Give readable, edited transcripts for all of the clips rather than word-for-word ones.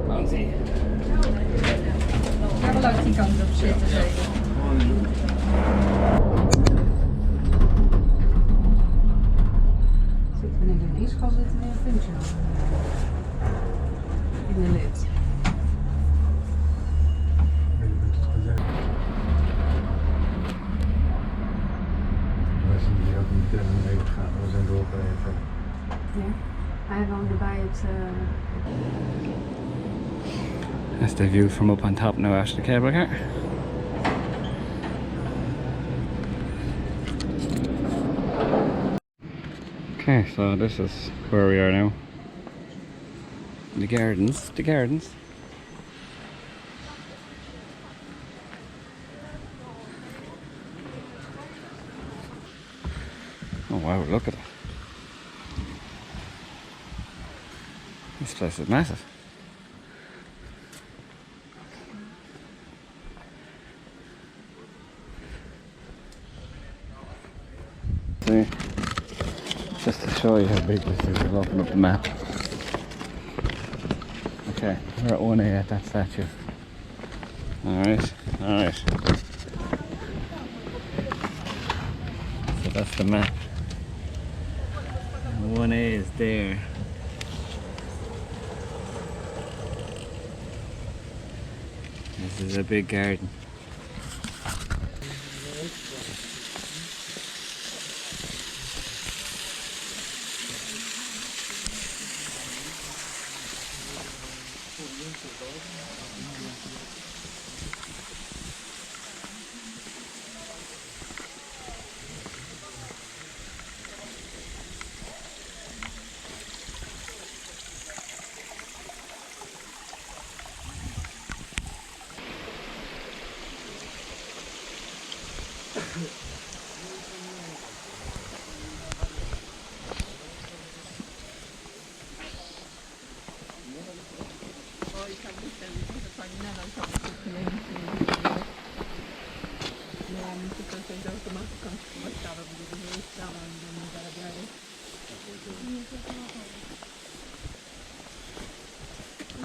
Bouncy. Ja wil ook die kant op zitten zeker. Zitten we in de ijskast, zitten we in een functional. In de lid. We zijn hier ook niet mee gegaan, we zijn doorgebleven. Ja, hij woonde bij het... That's the view from up on top now after the cable car. Okay, so this is where we are now. The gardens, the gardens. Oh wow, look at it. This place is massive. See, just to show you how big this is, we'll open up the map. Okay, we're at 1A at that statue. Alright, alright. So that's the map. 1A is there. This is a big garden.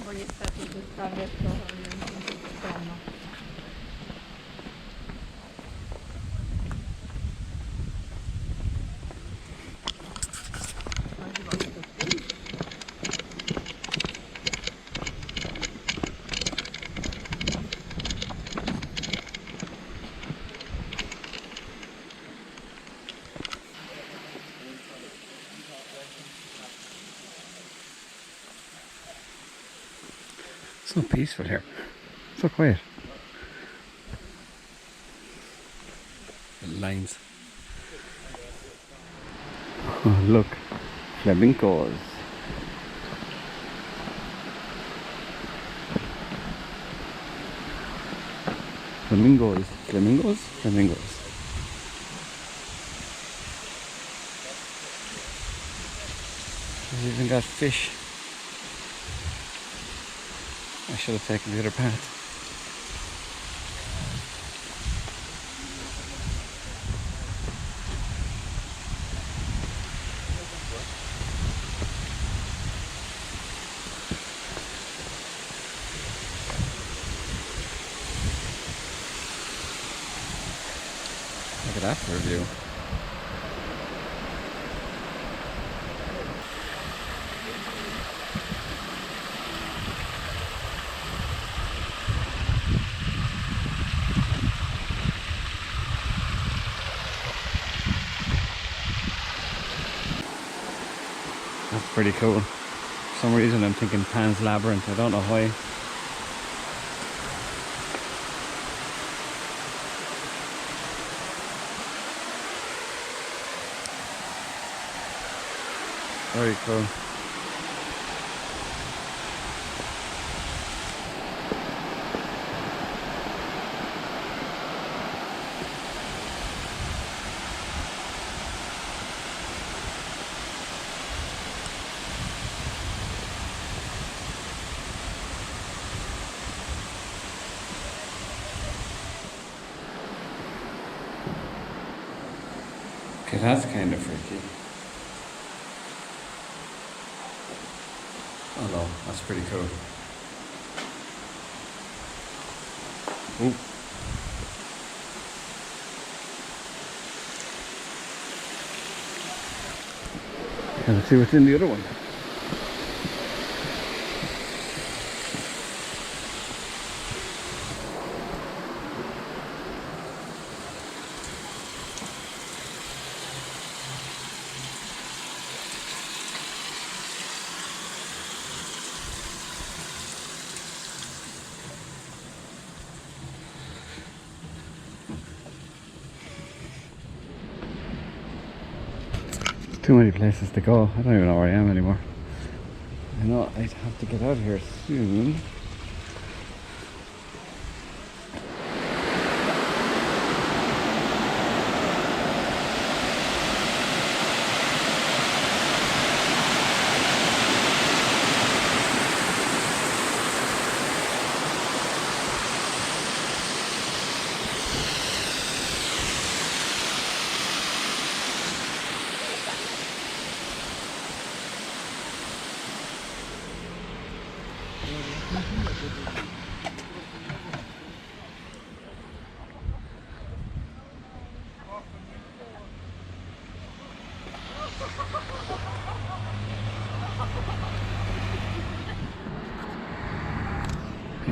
Voglio stare verso So peaceful here. So quiet. The lines. Oh, look. Flamingos. Flamingos. Flamingos? Flamingos. There's even got fish. I should have taken the other path. Look at that for a view. That's pretty cool. For some reason I'm thinking Pan's Labyrinth, I don't know why. Very cool. Okay, that's kind of freaky. Oh no, that's pretty cool. Ooh. And let's see what's in the other one. Too many places to go. I don't even know where I am anymore. I know I'd have to get out of here soon.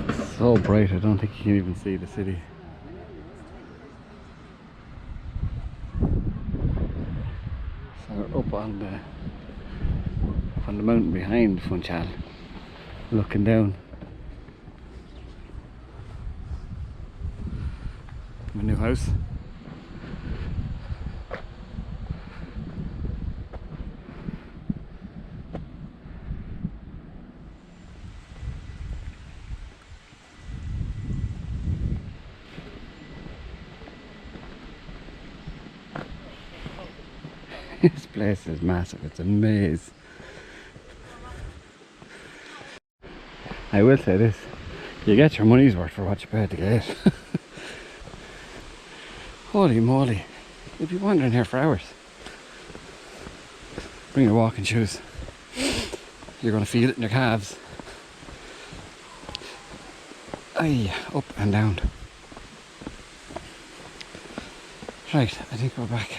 It's so bright, I don't think you can even see the city. So we're up on the mountain behind Funchal, looking down. My new house. This place is massive, it's a maze. I will say this, you get your money's worth for what you paid to get. Holy moly, you'd be wandering here for hours. Bring your walking shoes. You're going to feel it in your calves. Aye, up and down. Right, I think we're back.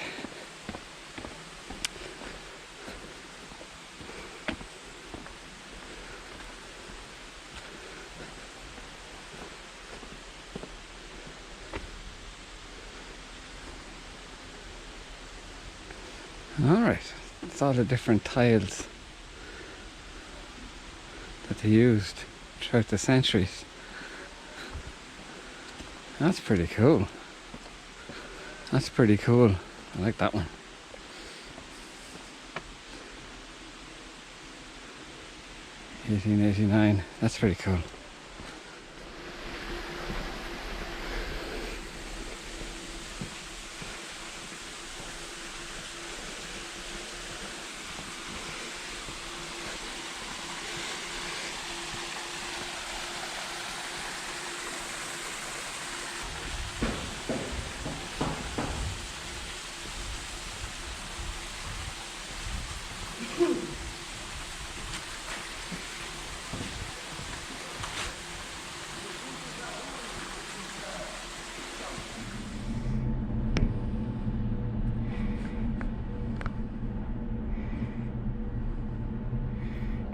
Alright, it's all the different tiles that they used throughout the centuries. That's pretty cool. That's pretty cool. I like that one. $1889. That's pretty cool.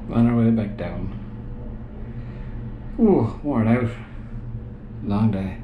On our way back down. Ooh, worn out. Long day.